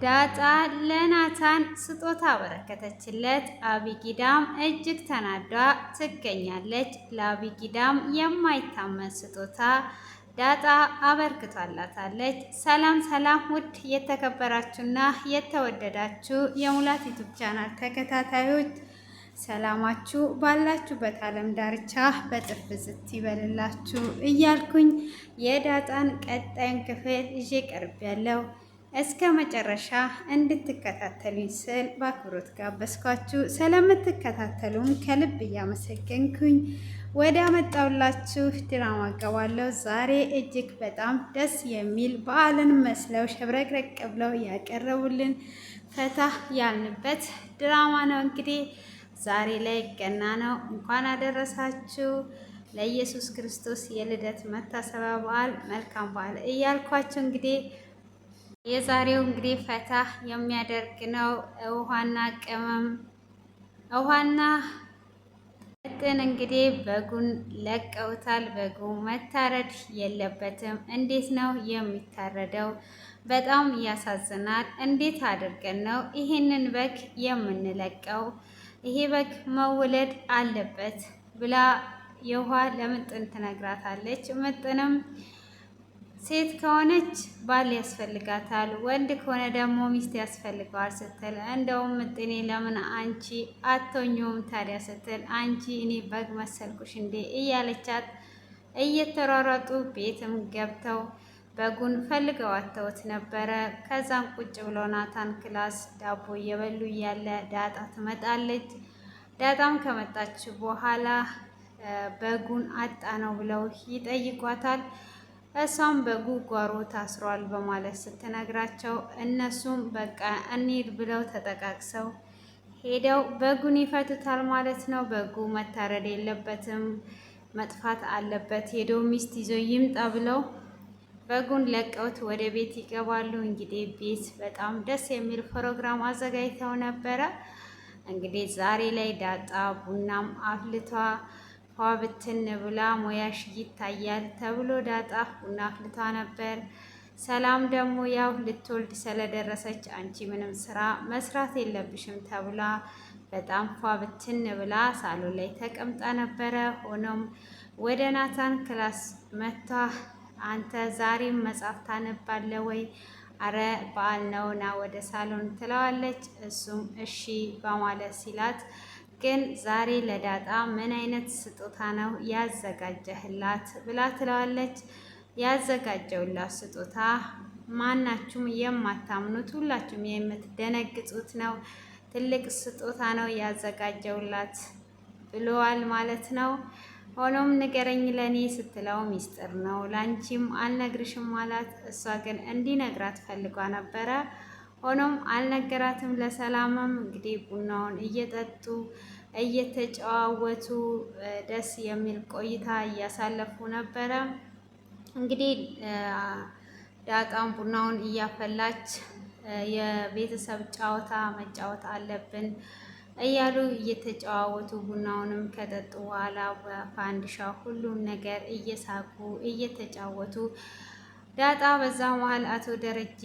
ዳጣ ለናታን ስጦታ አበረከተችለት። አቢጊዳም እጅግ ተናዳ ትገኛለች። ለአቢጊዳም የማይታመን ስጦታ ዳጣ አበርክቷላታለች። ሰላም ሰላም! ውድ የተከበራችሁና የተወደዳችሁ የሙላት ዩቱብ ቻናል ተከታታዮች ሰላማችሁ ባላችሁበት ዓለም ዳርቻ በጥፍ ብዝት ይበልላችሁ እያልኩኝ የዳጣን ቀጣዩን ክፍል ይዤ ቀርቤያለሁ። እስከ መጨረሻ እንድትከታተሉኝ ስል በአክብሮት ጋበዝኳችሁ። ስለምትከታተሉም ከልብ እያመሰገንኩኝ ወደ አመጣውላችሁ ድራማ ገባለሁ። ዛሬ እጅግ በጣም ደስ የሚል በዓልን መስለው ሸብረቅረቅ ብለው ያቀረቡልን ፈታ ያልንበት ድራማ ነው። እንግዲህ ዛሬ ላይ ገና ነው። እንኳን አደረሳችሁ ለኢየሱስ ክርስቶስ የልደት መታሰቢያ በዓል መልካም በዓል እያልኳችሁ እንግዲህ የዛሬው እንግዲህ ፈታ የሚያደርግ ነው። ውሃና ቅመም እንግዲህ በጉን ለቀውታል። በጉ መታረድ የለበትም። እንዴት ነው የሚታረደው? በጣም ያሳዝናል። እንዴት አድርገን ነው ይሄንን በግ የምንለቀው? ይሄ በግ መወለድ አለበት ብላ የውሃ ለምጥን ትነግራታለች። ምጥንም ሴት ከሆነች ባል ያስፈልጋታል፣ ወንድ ከሆነ ደግሞ ሚስት ያስፈልገዋል ስትል እንደውም ምጥኔ ለምን አንቺ አቶኞም ታዲያ ስትል አንቺ እኔ በግ መሰልኩሽ እንዴ እያለቻት እየተሯሯጡ ቤትም ገብተው በጉን ፈልገው አተውት ነበረ። ከዛም ቁጭ ብሎ ናታን ክላስ ዳቦ እየበሉ እያለ ዳጣ ትመጣለች። ዳጣም ከመጣች በኋላ በጉን አጣ ነው ብለው ይጠይቋታል። እሷም በጉ ጓሮ ታስሯል በማለት ስትነግራቸው እነሱም በቃ እንሂድ ብለው ተጠቃቅሰው ሄደው በጉን ይፈቱታል ማለት ነው። በጉ መታረድ የለበትም መጥፋት አለበት፣ ሄዶ ሚስት ይዞ ይምጣ ብለው በጉን ለቀውት ወደ ቤት ይገባሉ። እንግዲህ ቤት በጣም ደስ የሚል ፕሮግራም አዘጋጅተው ነበረ። እንግዲህ ዛሬ ላይ ዳጣ ቡናም አፍልቷ ፏ ብትን ብላ ሙያሽ ይታያል ተብሎ ዳጣ ቡና አፍልታ ነበር። ሰላም ደግሞ ያው ልትወልድ ስለደረሰች አንቺ ምንም ስራ መስራት የለብሽም ተብላ በጣም ፏ ብትን ብላ ሳሎን ላይ ተቀምጣ ነበረ። ሆኖም ወደ ናታን ክላስ መታ አንተ ዛሬም መጽሐፍ ታነባለህ ወይ? አረ በዓል ነው ና ወደ ሳሎን ትለዋለች። እሱም እሺ በማለት ሲላት ግን ዛሬ ለዳጣ ምን አይነት ስጦታ ነው ያዘጋጀህላት ብላ ትለዋለች። ያዘጋጀውላት ስጦታ ማናችሁም የማታምኑት ሁላችሁም የምትደነግጡት ነው። ትልቅ ስጦታ ነው ያዘጋጀውላት ብለዋል ማለት ነው። ሆኖም ንገረኝ ለኔ ስትለው ሚስጥር ነው ላንቺም አልነግርሽም አላት። እሷ ግን እንዲነግራት ፈልጓ ነበረ። ሆኖም አልነገራትም። ለሰላምም እንግዲህ ቡናውን እየጠጡ እየተጨዋወቱ ደስ የሚል ቆይታ እያሳለፉ ነበረ። እንግዲህ ዳጣም ቡናውን እያፈላች የቤተሰብ ጨዋታ መጫወት አለብን እያሉ እየተጨዋወቱ ቡናውንም ከጠጡ በኋላ በፋንዲሻ ሁሉን ነገር እየሳቁ እየተጫወቱ ዳጣ በዛ መሀል አቶ ደረጀ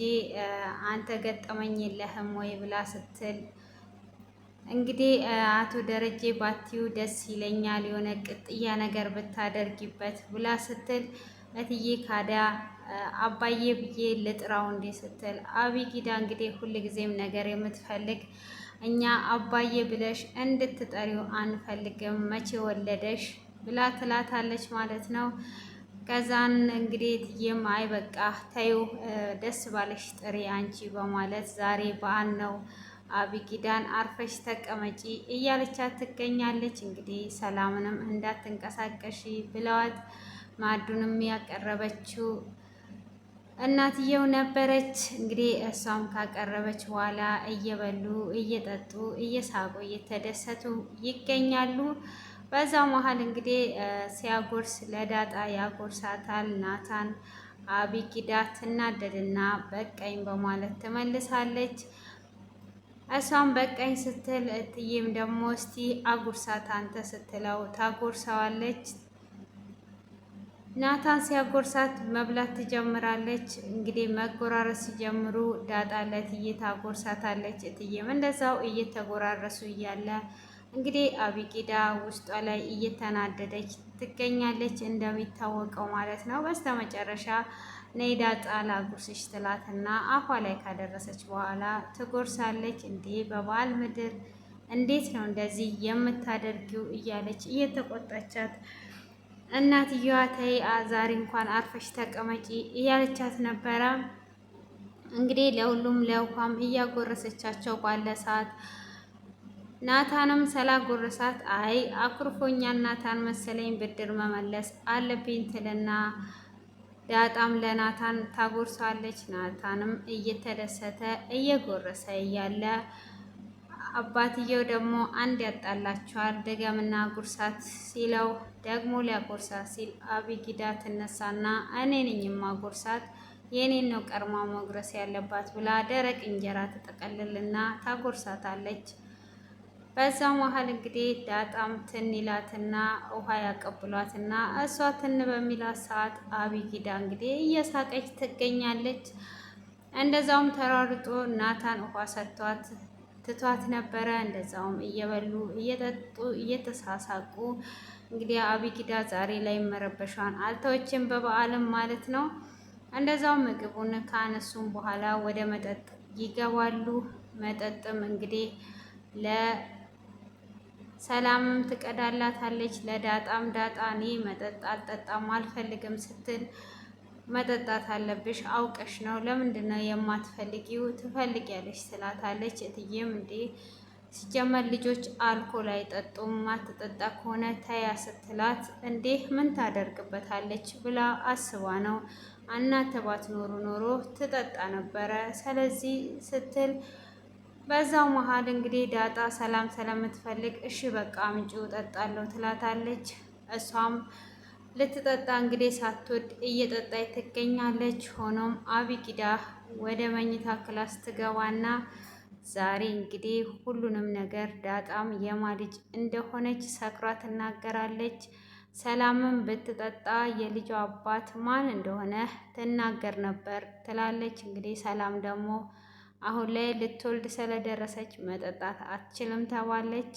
አንተ ገጠመኝ የለህም ወይ ብላ ስትል እንግዲህ አቶ ደረጀ ባቲው ደስ ይለኛል የሆነ ቅጥያ ነገር ብታደርጊበት ብላ ስትል እትዬ ካዳ አባዬ ብዬ ልጥራው እንዴ ስትል አቢጊዳ እንግዲህ ሁልጊዜም ነገር የምትፈልግ እኛ አባዬ ብለሽ እንድትጠሪው አንፈልግም መቼ ወለደሽ ብላ ትላታለች ማለት ነው። ከዛን እንግዲህ እትዬም አይ በቃ ተይው ደስ ባለሽ ጥሪ አንቺ በማለት ዛሬ በዓል ነው አቢጊዳን አርፈሽ ተቀመጪ እያለቻት ትገኛለች። እንግዲህ ሰላምንም እንዳትንቀሳቀሺ ብለዋት ማዕዱንም ያቀረበችው እናትየው ነበረች። እንግዲህ እሷም ካቀረበች በኋላ እየበሉ እየጠጡ እየሳቁ እየተደሰቱ ይገኛሉ። በዛው መሀል እንግዲህ ሲያጎርስ ለዳጣ ያጎርሳታል ናታን። አቢጊዳ ትናደድና በቀኝ በማለት ትመልሳለች። እሷም በቀኝ ስትል እትዬም ደግሞ እስቲ አጉርሳት አንተ ስትለው ታጎርሰዋለች። ናታን ሲያጎርሳት መብላት ትጀምራለች። እንግዲህ መጎራረስ ሲጀምሩ ዳጣ ለእትዬ ታጎርሳታለች። እትዬም እንደዛው እየተጎራረሱ እያለ እንግዲህ አቢጊዳ ውስጧ ላይ እየተናደደች ትገኛለች፣ እንደሚታወቀው ማለት ነው። በስተመጨረሻ ነይ ዳጣ ላጉርስሽ ትላትና አፏ ላይ ካደረሰች በኋላ ትጎርሳለች። እንዴ በበዓል ምድር እንዴት ነው እንደዚህ የምታደርጊው? እያለች እየተቆጣቻት እናትየዋ ተይ ዛሬ እንኳን አርፈሽ ተቀመጪ እያለቻት ነበረ። እንግዲህ ለሁሉም ለውሃም እያጎረሰቻቸው ባለ ሰዓት ናታንም ስላጎረሳት አይ አኩርፎኛ ናታን መሰለኝ ብድር መመለስ አለብኝ ትልና ዳጣም ለናታን ታጎርሳለች። ናታንም እየተደሰተ እየጎረሰ እያለ አባትየው ደግሞ አንድ ያጣላቸዋል። ድገምና ጉርሳት ሲለው ደግሞ ሊያጎርሳት ሲል አቢጊዳ ትነሳና እኔ ነኝማ ጉርሳት የኔን ነው ቀርማ መጉረስ ያለባት ብላ ደረቅ እንጀራ ትጠቀልልና ታጎርሳታለች። በዛው መሀል እንግዲህ ዳጣም ትን ይላትና ውሃ ያቀብሏትና እሷ ትን በሚላት ሰዓት አቢጊዳ እንግዲህ እየሳቀች ትገኛለች። እንደዛውም ተሯርጦ ናታን ውሃ ሰጥቷት ትቷት ነበረ። እንደዛውም እየበሉ እየጠጡ እየተሳሳቁ እንግዲህ አቢጊዳ ዛሬ ላይ መረበሿን አልተወችም፣ በበዓልም ማለት ነው። እንደዛው ምግቡን ካነሱም በኋላ ወደ መጠጥ ይገባሉ። መጠጥም እንግዲህ ለሰላምም ትቀዳላታለች፣ ለዳጣም ዳጣ እኔ መጠጥ አልጠጣም አልፈልግም ስትል መጠጣት አለብሽ አውቀሽ ነው፣ ለምንድን ነው የማትፈልጊው? ትፈልጊያለሽ ትላታለች። እትዬም እንዴ ሲጀመር ልጆች አልኮል አይጠጡም፣ ማትጠጣ ከሆነ ተያ ስትላት እንዴ ምን ታደርግበታለች ብላ አስባ ነው። እናንተ ባትኖሩ ኖሮ ትጠጣ ነበረ፣ ስለዚህ ስትል በዛው መሀል እንግዲህ ዳጣ ሰላም ስለምትፈልግ እሺ በቃ ምንጭው ጠጣለሁ ትላታለች። እሷም ልትጠጣ እንግዲህ ሳትወድ እየጠጣች ትገኛለች። ሆኖም አቢጊዳ ወደ መኝታ ክላስ ትገባና ዛሬ እንግዲህ ሁሉንም ነገር ዳጣም የማልጅ እንደሆነች ሰክራ ትናገራለች። ሰላምም ብትጠጣ የልጇ አባት ማን እንደሆነ ትናገር ነበር ትላለች። እንግዲህ ሰላም ደግሞ አሁን ላይ ልትወልድ ስለደረሰች መጠጣት አትችልም ተባለች።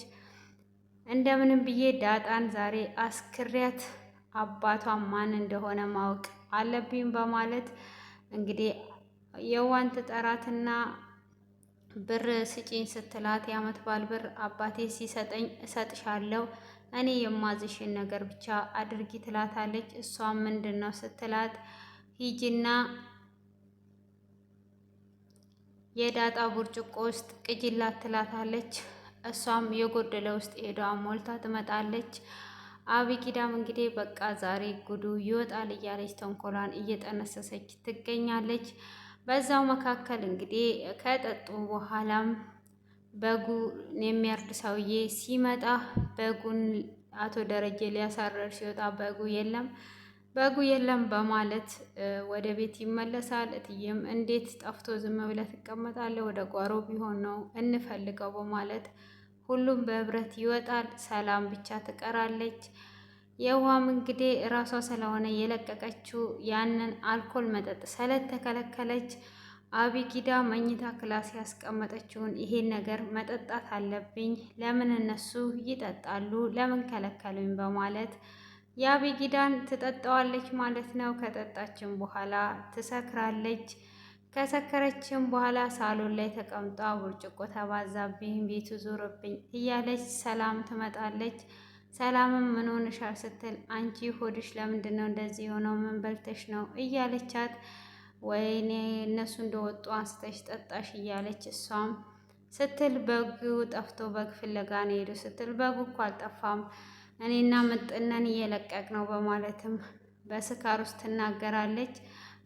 እንደምንም ብዬ ዳጣን ዛሬ አስክሪያት አባቷ ማን እንደሆነ ማወቅ አለብኝ በማለት እንግዲህ የዋን ትጠራትና ብር ስጪኝ ስትላት የዓመት በዓል ብር አባቴ ሲሰጠኝ እሰጥሻለሁ፣ እኔ የማዝሽን ነገር ብቻ አድርጊ ትላታለች። እሷም ምንድን ነው ስትላት ሂጂና የዳጣ ብርጭቆ ውስጥ ቅጂላት ትላታለች። እሷም የጎደለ ውስጥ ሄዷ ሞልታ ትመጣለች። አቢጊዳም እንግዲህ በቃ ዛሬ ጉዱ ይወጣል እያለች ተንኮሏን እየጠነሰሰች ትገኛለች። በዛው መካከል እንግዲህ ከጠጡ በኋላም በጉን የሚያርድ ሰውዬ ሲመጣ በጉን አቶ ደረጀ ሊያሳረር ሲወጣ በጉ የለም በማለት ወደ ቤት ይመለሳል። እትዬም እንዴት ጠፍቶ ዝም ብለህ ትቀመጣለህ? ወደ ጓሮ ቢሆን ነው እንፈልገው በማለት ሁሉም በህብረት ይወጣል። ሰላም ብቻ ትቀራለች። የውሃም እንግዲህ እራሷ ስለሆነ የለቀቀችው ያንን አልኮል መጠጥ ስለተከለከለች አቢጊዳ መኝታ ክላስ ያስቀመጠችውን ይሄን ነገር መጠጣት አለብኝ፣ ለምን እነሱ ይጠጣሉ ለምን ከለከሉኝ? በማለት የአቢጊዳን ትጠጣዋለች ማለት ነው። ከጠጣችን በኋላ ትሰክራለች። ከሰከረችም በኋላ ሳሎን ላይ ተቀምጣ ብርጭቆ ተባዛብኝ፣ ቤቱ ዞርብኝ እያለች ሰላም ትመጣለች። ሰላምም ምን ሆነሻል ስትል አንቺ ሆድሽ ለምንድን ነው እንደዚህ የሆነው? ምን በልተሽ ነው? እያለቻት ወይኔ እነሱ እንደወጡ አንስተሽ ጠጣሽ እያለች እሷም ስትል በጉ ጠፍቶ በግ ፍለጋ ነው ሄዱ ስትል በጉ እኮ አልጠፋም እኔና ምጥነን እየለቀቅ ነው በማለትም በስካር ውስጥ ትናገራለች።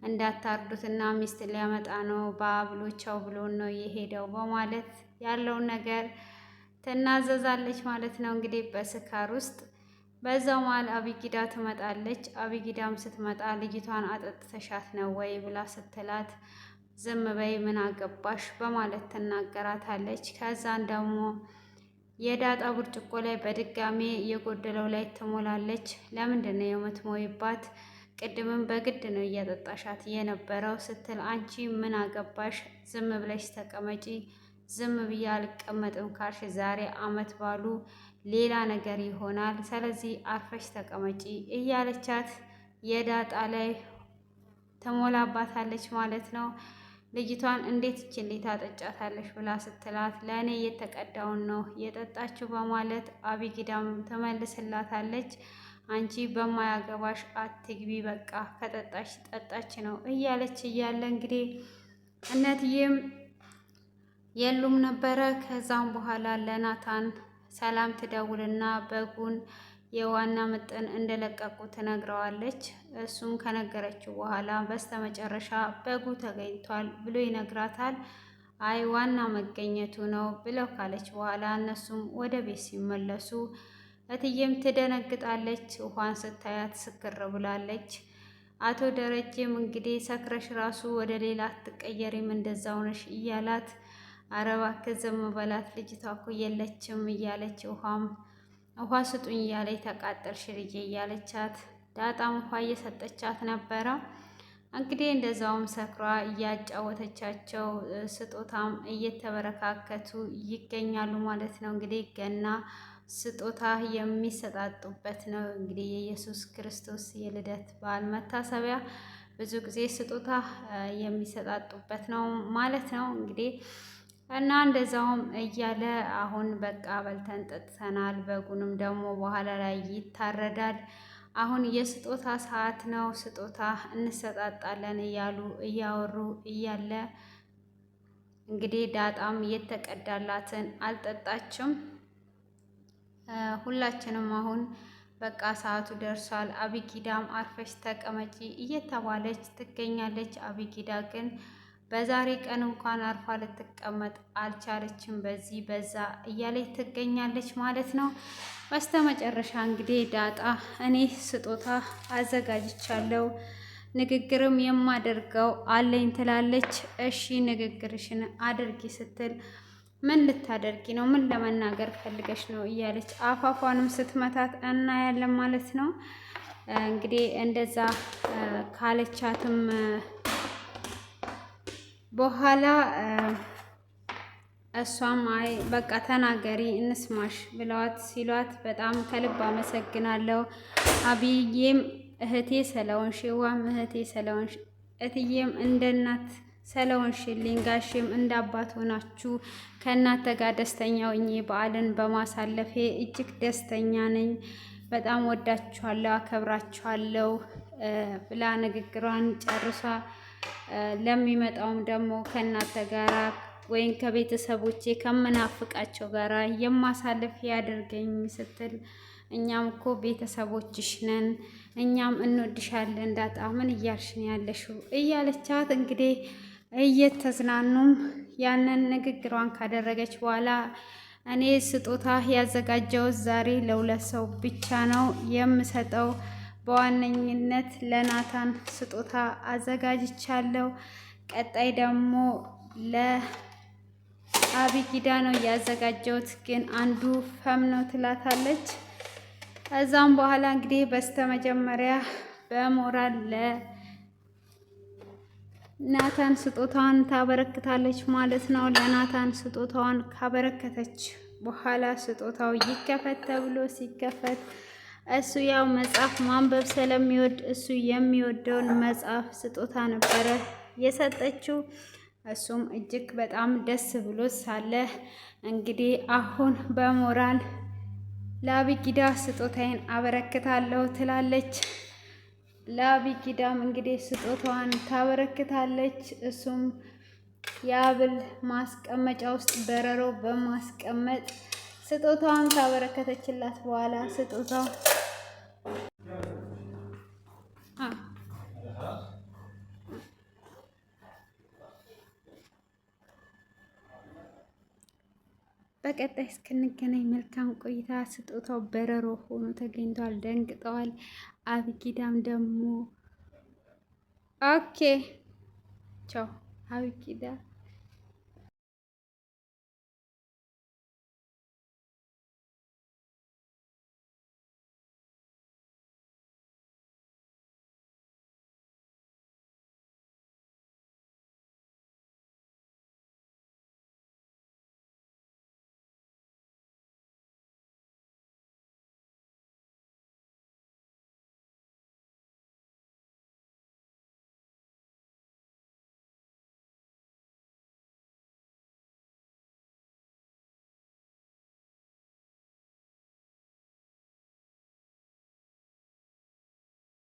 እንዳታርዱትና ሚስት ሊያመጣ ነው በአብሎቻው ብሎን ነው የሄደው በማለት ያለውን ነገር ትናዘዛለች ማለት ነው። እንግዲህ በስካር ውስጥ በዛው መሀል አቢጊዳ ትመጣለች። አቢጊዳም ስትመጣ ልጅቷን አጠጥተሻት ነው ወይ ብላ ስትላት ዝም በይ ምን አገባሽ በማለት ትናገራታለች። ከዛን ደግሞ የዳጣ ብርጭቆ ላይ በድጋሜ የጎደለው ላይ ትሞላለች። ለምንድን ነው የምትሞይባት? ቅድምም በግድ ነው እያጠጣሻት የነበረው ስትል አንቺ ምን አገባሽ? ዝም ብለሽ ተቀመጪ። ዝም ብዬ አልቀመጥም ካልሽ ዛሬ አመት ባሉ ሌላ ነገር ይሆናል። ስለዚህ አርፈሽ ተቀመጪ እያለቻት የዳጣ ላይ ተሞላባታለች ማለት ነው። ልጅቷን እንዴት ይችል ታጠጫታለሽ ብላ ስትላት ለእኔ የተቀዳውን ነው የጠጣችው በማለት አቢጊዳም ትመልስላታለች። አንቺ በማያገባሽ አትግቢ፣ በቃ ከጠጣች ጠጣች ነው እያለች እያለ እንግዲህ እነትዬም የሉም ነበረ። ከዛም በኋላ ለናታን ሰላም ትደውልና በጉን የዋና ምጥን እንደለቀቁ ትነግረዋለች። እሱም ከነገረችው በኋላ በስተመጨረሻ በጉ ተገኝቷል ብሎ ይነግራታል። አይ ዋና መገኘቱ ነው ብለው ካለች በኋላ እነሱም ወደ ቤት ሲመለሱ እትዬም ትደነግጣለች። ውሃን ስታያት ስክር ብላለች። አቶ ደረጀም እንግዲህ ሰክረሽ ራሱ ወደ ሌላ አትቀየሪም እንደዛው ነሽ እያላት ኧረ እባክህ ዝም በላት ልጅቷ እኮ የለችም እያለች ውሃ ስጡኝ እያለች ተቃጠልሽ ልጄ እያለቻት ዳጣም ውሃ እየሰጠቻት ነበረ። እንግዲህ እንደዛውም ሰክሯ እያጫወተቻቸው ስጦታም እየተበረካከቱ ይገኛሉ ማለት ነው። እንግዲህ ገና ስጦታ የሚሰጣጡበት ነው። እንግዲህ የኢየሱስ ክርስቶስ የልደት በዓል መታሰቢያ ብዙ ጊዜ ስጦታ የሚሰጣጡበት ነው ማለት ነው። እንግዲህ እና እንደዛውም እያለ አሁን በቃ በልተን ጠጥተናል፣ በጉንም ደግሞ በኋላ ላይ ይታረዳል። አሁን የስጦታ ሰዓት ነው፣ ስጦታ እንሰጣጣለን እያሉ እያወሩ እያለ እንግዲህ ዳጣም የተቀዳላትን አልጠጣችም። ሁላችንም አሁን በቃ ሰዓቱ ደርሷል፣ አቢጊዳም አርፈሽ ተቀመጪ እየተባለች ትገኛለች። አቢጊዳ ግን በዛሬ ቀን እንኳን አርፋ ልትቀመጥ አልቻለችም። በዚህ በዛ እያለች ትገኛለች ማለት ነው። በስተመጨረሻ እንግዲህ ዳጣ እኔ ስጦታ አዘጋጅቻለሁ ንግግርም የማደርገው አለኝ ትላለች። እሺ ንግግርሽን አድርጊ ስትል ምን ልታደርጊ ነው? ምን ለመናገር ፈልገሽ ነው? እያለች አፋፏንም ስትመታት እናያለን ማለት ነው። እንግዲህ እንደዛ ካለቻትም በኋላ እሷም አይ በቃ ተናገሪ እንስማሽ ብለዋት ሲሏት በጣም ከልብ አመሰግናለሁ አብዬም እህቴ ስለሆንሽ ዋም እህቴ ስለሆንሽ እትዬም እንደ እናት ስለሆንሽልኝ ጋሼም እንደ አባት ሆናችሁ ከእናንተ ጋር ደስተኛ ሆኜ በዓልን በማሳለፌ እጅግ ደስተኛ ነኝ። በጣም ወዳችኋለሁ፣ አከብራችኋለሁ ብላ ንግግሯን ጨርሳ ለሚመጣውም ደግሞ ከእናንተ ጋራ ወይም ከቤተሰቦቼ ከምናፍቃቸው ጋራ የማሳልፍ ያደርገኝ ስትል እኛም እኮ ቤተሰቦችሽ ነን፣ እኛም እንወድሻለን ዳጣ ምን እያልሽ ነው ያለሽው እያለቻት እንግዲህ እየተዝናኑም ያንን ንግግሯን ካደረገች በኋላ እኔ ስጦታ ያዘጋጀሁት ዛሬ ለሁለት ሰው ብቻ ነው የምሰጠው፣ በዋነኝነት ለናታን ስጦታ አዘጋጅቻለሁ፣ ቀጣይ ደግሞ ለአቢጊዳ ነው ያዘጋጀሁት፣ ግን አንዱ ፈም ነው ትላታለች። ከዛም በኋላ እንግዲህ በስተመጀመሪያ በሞራል ናታን ስጦታዋን ታበረክታለች ማለት ነው። ለናታን ስጦታዋን ካበረከተች በኋላ ስጦታው ይከፈት ተብሎ ሲከፈት እሱ ያው መጽሐፍ ማንበብ ስለሚወድ እሱ የሚወደውን መጽሐፍ ስጦታ ነበረ የሰጠችው። እሱም እጅግ በጣም ደስ ብሎ ሳለ እንግዲህ አሁን በሞራል ለአቢጊዳ ስጦታዬን አበረክታለሁ ትላለች። ለአቢጊዳም እንግዲህ ስጦታዋን ታበረክታለች። እሱም የአብል ማስቀመጫ ውስጥ በረሮ በማስቀመጥ ስጦታዋን ካበረከተችላት በኋላ ስጦታው በቀጣይ እስክንገናኝ መልካም ቆይታ። ስጦታው በረሮ ሆኖ ተገኝቷል። ደንግጠዋል። አቢጊዳም ደግሞ ኦኬ ቻው አቢጊዳ